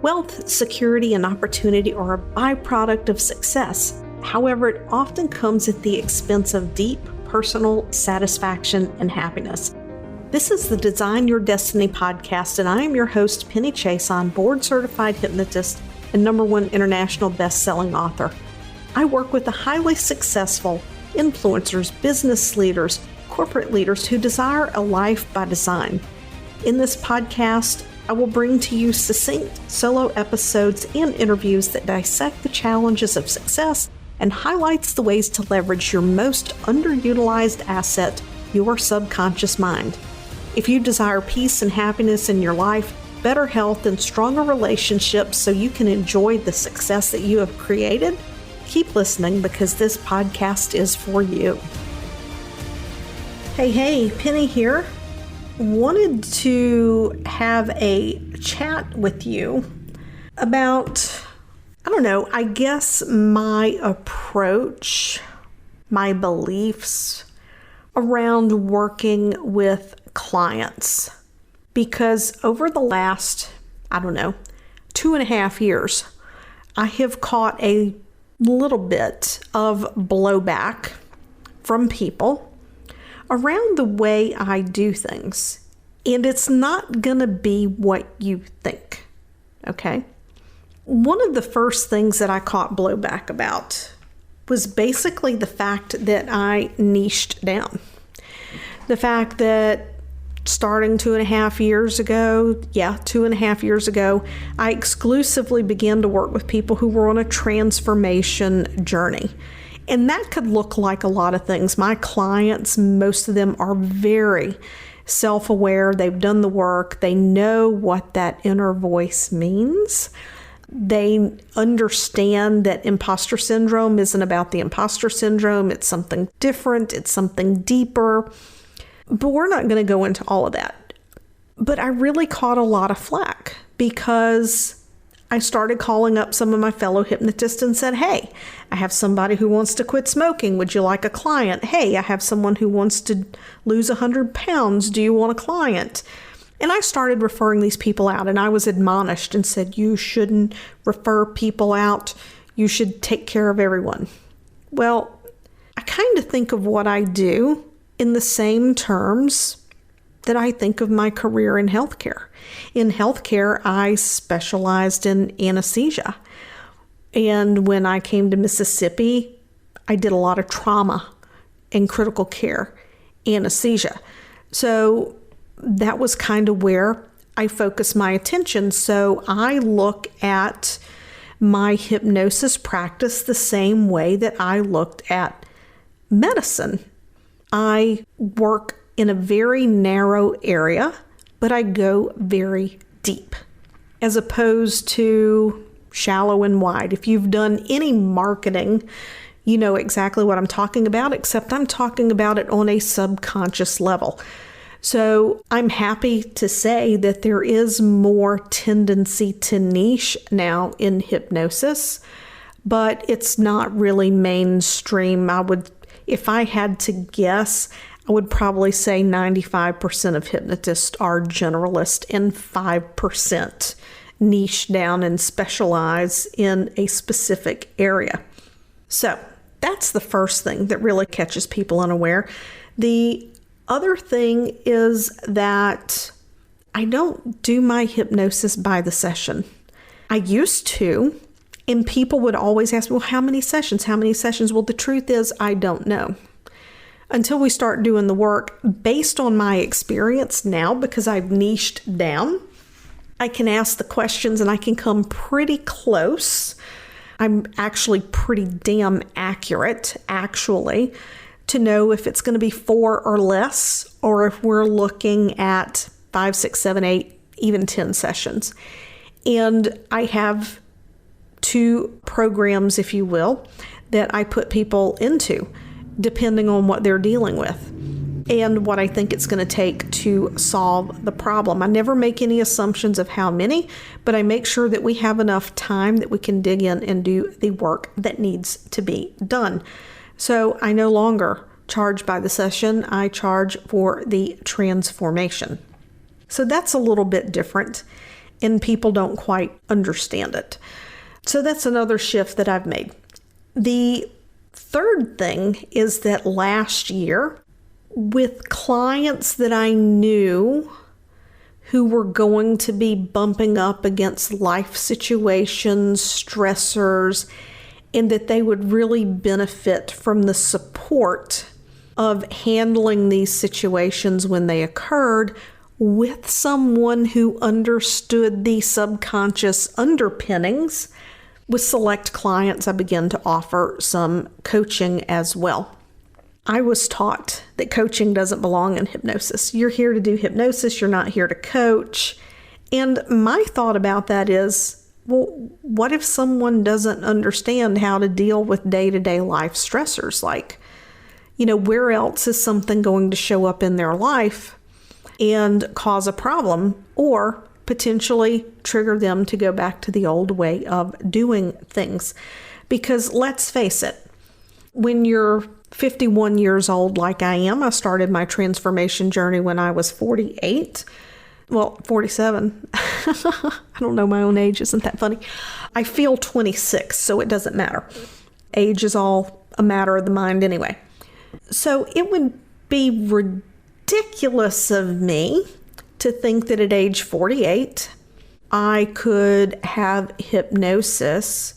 Wealth, security, and opportunity are a byproduct of success. However, it often comes at the expense of deep personal satisfaction and happiness. This is the Design Your Destiny podcast, and I am your host, Penny Chason, board-certified hypnotist and #1 international best-selling author. I work with the highly successful influencers, business leaders, corporate leaders who desire a life by design. In this podcast, I will bring to you succinct solo episodes and interviews that dissect the challenges of success and highlights the ways to leverage your most underutilized asset, your subconscious mind. If you desire peace and happiness in your life, better health, and stronger relationships so you can enjoy the success that you have created, keep listening because this podcast is for you. Hey, Penny here. Wanted to have a chat with you about, I guess my approach, my beliefs around working with clients. Because over the last, 2.5 years, I have caught a little bit of blowback from people around the way I do things. And it's not going to be what you think, okay? One of the first things that I caught blowback about was basically the fact that I niched down. The fact that starting 2.5 years ago, I exclusively began to work with people who were on a transformation journey. And that could look like a lot of things. My clients, most of them are very self-aware. They've done the work. They know what that inner voice means. They understand that imposter syndrome isn't about the imposter syndrome. It's something different. It's something deeper. But we're not going to go into all of that. But I really caught a lot of flack because I started calling up some of my fellow hypnotists and said, hey, I have somebody who wants to quit smoking. Would you like a client? Hey, I have someone who wants to lose 100 pounds. Do you want a client? And I started referring these people out, and I was admonished and said, you shouldn't refer people out. You should take care of everyone. Well, I kind of think of what I do in the same terms that I think of my career in healthcare. In healthcare, I specialized in anesthesia. And when I came to Mississippi, I did a lot of trauma and critical care anesthesia. So that was kind of where I focused my attention. So I look at my hypnosis practice the same way that I looked at medicine. I work in a very narrow area, but I go very deep, as opposed to shallow and wide. If you've done any marketing, you know exactly what I'm talking about, except I'm talking about it on a subconscious level. So I'm happy to say that there is more tendency to niche now in hypnosis, but it's not really mainstream. If I had to guess, I would probably say 95% of hypnotists are generalist and 5% niche down and specialize in a specific area. So that's the first thing that really catches people unaware. The other thing is that I don't do my hypnosis by the session. I used to, and people would always ask me, well, how many sessions? Well, the truth is, I don't know. Until we start doing the work, based on my experience now, because I've niched down, I can ask the questions and I can come pretty close. I'm actually pretty damn accurate, to know if it's going to be 4 or less, or if we're looking at 5, 6, 7, 8, even 10 sessions. And I have 2 programs, if you will, that I put people into, depending on what they're dealing with and what I think it's going to take to solve the problem. I never make any assumptions of how many, but I make sure that we have enough time that we can dig in and do the work that needs to be done. So I no longer charge by the session. I charge for the transformation. So that's a little bit different. and people don't quite understand it. So that's another shift that I've made. The third thing is that last year, with clients that I knew who were going to be bumping up against life situations, stressors, and that they would really benefit from the support of handling these situations when they occurred with someone who understood the subconscious underpinnings. With select clients, I began to offer some coaching as well. I was taught that coaching doesn't belong in hypnosis. You're here to do hypnosis, you're not here to coach. And my thought about that is, well, what if someone doesn't understand how to deal with day-to-day life stressors? Like, where else is something going to show up in their life and cause a problem or potentially trigger them to go back to the old way of doing things? Because let's face it, when you're 51 years old like I am, I started my transformation journey when I was 48. Well, 47. I don't know my own age. Isn't that funny? I feel 26, so it doesn't matter. Age is all a matter of the mind anyway. So it would be ridiculous of me to think that at age 48, I could have hypnosis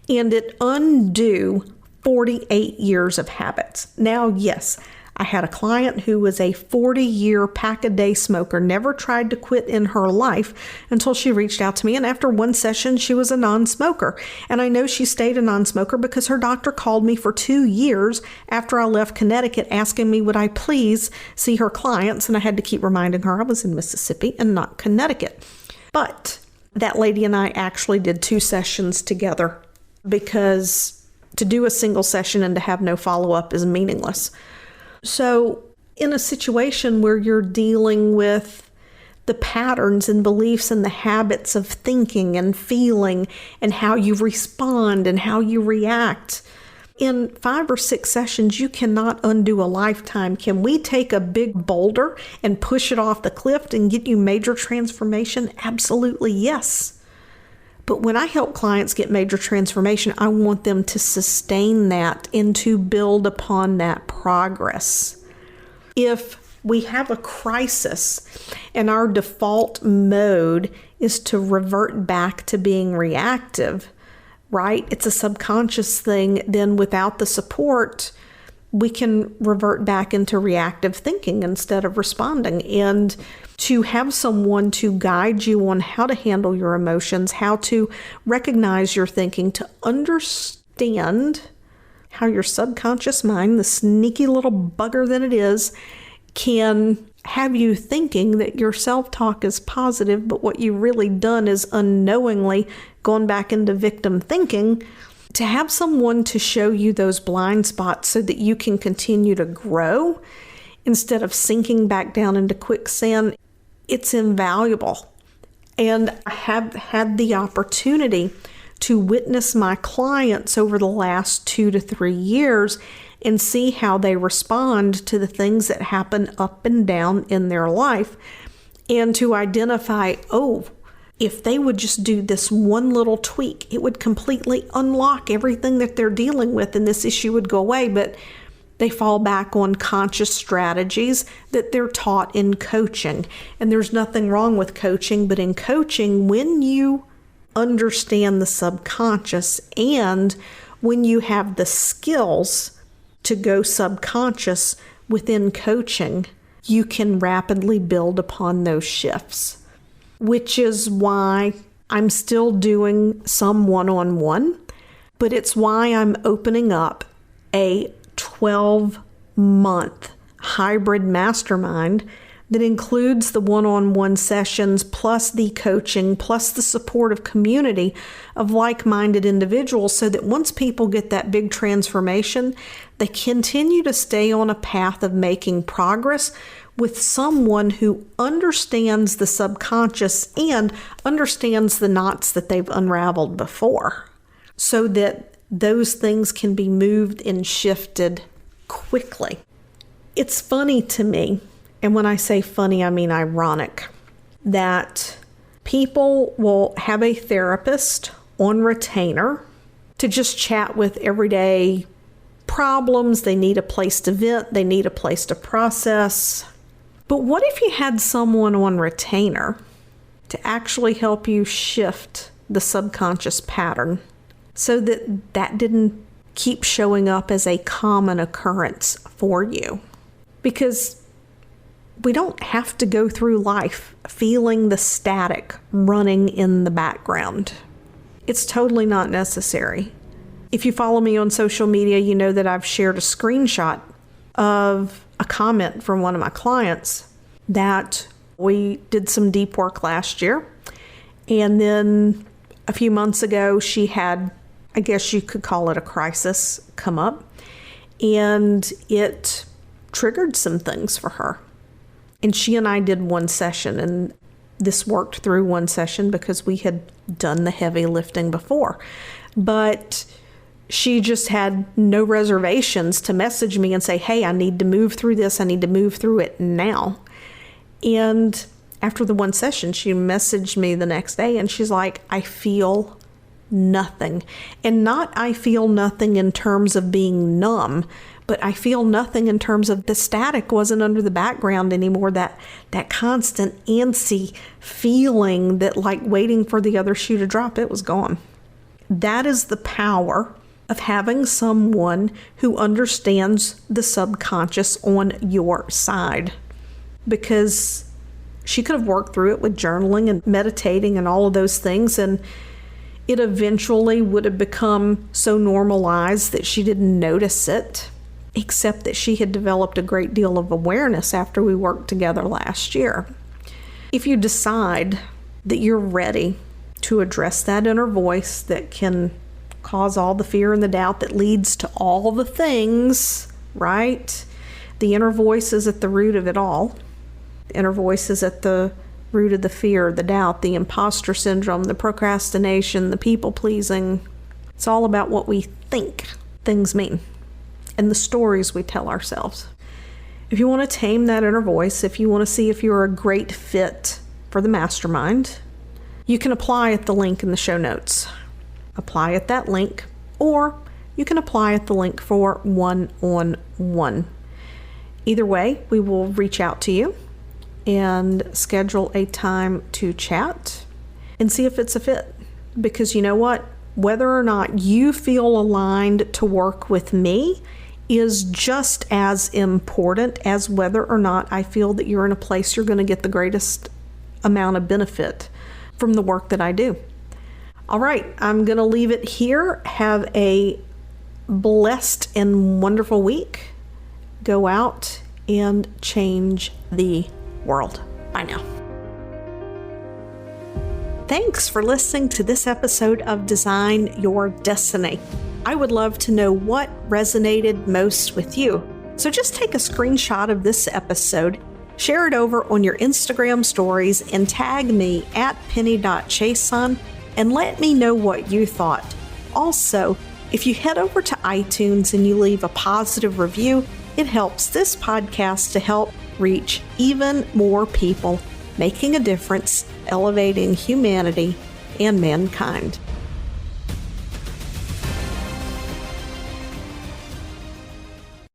and it undo 48 years of habits. Now, yes, I had a client who was a 40-year pack-a-day smoker, never tried to quit in her life until she reached out to me. And after one session, she was a non-smoker. And I know she stayed a non-smoker because her doctor called me for 2 years after I left Connecticut asking me would I please see her clients. And I had to keep reminding her I was in Mississippi and not Connecticut. But that lady and I actually did 2 sessions together because to do a single session and to have no follow-up is meaningless. So in a situation where you're dealing with the patterns and beliefs and the habits of thinking and feeling and how you respond and how you react, in 5 or 6 sessions, you cannot undo a lifetime. Can we take a big boulder and push it off the cliff and get you major transformation? Absolutely, yes. But when I help clients get major transformation, I want them to sustain that and to build upon that progress. If we have a crisis and our default mode is to revert back to being reactive, right? It's a subconscious thing. Then without the support, we can revert back into reactive thinking instead of responding. And to have someone to guide you on how to handle your emotions, how to recognize your thinking, to understand how your subconscious mind, the sneaky little bugger that it is, can have you thinking that your self-talk is positive, but what you've really done is unknowingly gone back into victim thinking. To have someone to show you those blind spots so that you can continue to grow instead of sinking back down into quicksand, it's invaluable. And I have had the opportunity to witness my clients over the last 2 to 3 years and see how they respond to the things that happen up and down in their life, and to identify, if they would just do this one little tweak, it would completely unlock everything that they're dealing with and this issue would go away. But they fall back on conscious strategies that they're taught in coaching. And there's nothing wrong with coaching, but in coaching, when you understand the subconscious and when you have the skills to go subconscious within coaching, you can rapidly build upon those shifts. Which is why I'm still doing some one-on-one, but it's why I'm opening up a 12-month hybrid mastermind that includes the one-on-one sessions, plus the coaching, plus the supportive community of like-minded individuals, so that once people get that big transformation, they continue to stay on a path of making progress with someone who understands the subconscious and understands the knots that they've unraveled before, so that those things can be moved and shifted quickly. It's funny to me, and when I say funny, I mean ironic, that People will have a therapist on retainer to just chat with everyday problems. They need a place to vent. They need a place to process. But what if you had someone on retainer to actually help you shift the subconscious pattern so that that didn't keep showing up as a common occurrence for you? Because we don't have to go through life feeling the static running in the background. It's totally not necessary. If you follow me on social media, you know that I've shared a screenshot of a comment from one of my clients that we did some deep work last year. And then a few months ago, she had, I guess you could call it a crisis, come up. And it triggered some things for her. And she and I did one session, and this worked through one session because we had done the heavy lifting before. But she just had no reservations to message me and say, hey, I need to move through this. I need to move through it now. And after the one session, she messaged me the next day and she's like, I feel nothing. And not I feel nothing in terms of being numb, but I feel nothing in terms of the static wasn't under the background anymore. That constant antsy feeling that like waiting for the other shoe to drop, it was gone. That is the power of having someone who understands the subconscious on your side. Because she could have worked through it with journaling and meditating and all of those things, and it eventually would have become so normalized that she didn't notice it, except that she had developed a great deal of awareness after we worked together last year. If you decide that you're ready to address that inner voice that can cause all the fear and the doubt that leads to all the things, right? The inner voice is at the root of it all. The inner voice is at the root of the fear, the doubt, the imposter syndrome, the procrastination, the people-pleasing. It's all about what we think things mean and the stories we tell ourselves. If you want to tame that inner voice, if you want to see if you're a great fit for the mastermind, you can apply at the link in the show notes. Apply at that link, or you can apply at the link for one-on-one. Either way, we will reach out to you and schedule a time to chat and see if it's a fit. Because you know what? Whether or not you feel aligned to work with me is just as important as whether or not I feel that you're in a place you're going to get the greatest amount of benefit from the work that I do. All right, I'm going to leave it here. Have a blessed and wonderful week. Go out and change the world. Bye now. Thanks for listening to this episode of Design Your Destiny. I would love to know what resonated most with you. So just take a screenshot of this episode, share it over on your Instagram stories, and tag me at penny.chason and let me know what you thought. Also, if you head over to iTunes and you leave a positive review, it helps this podcast to help reach even more people, making a difference, elevating humanity and mankind.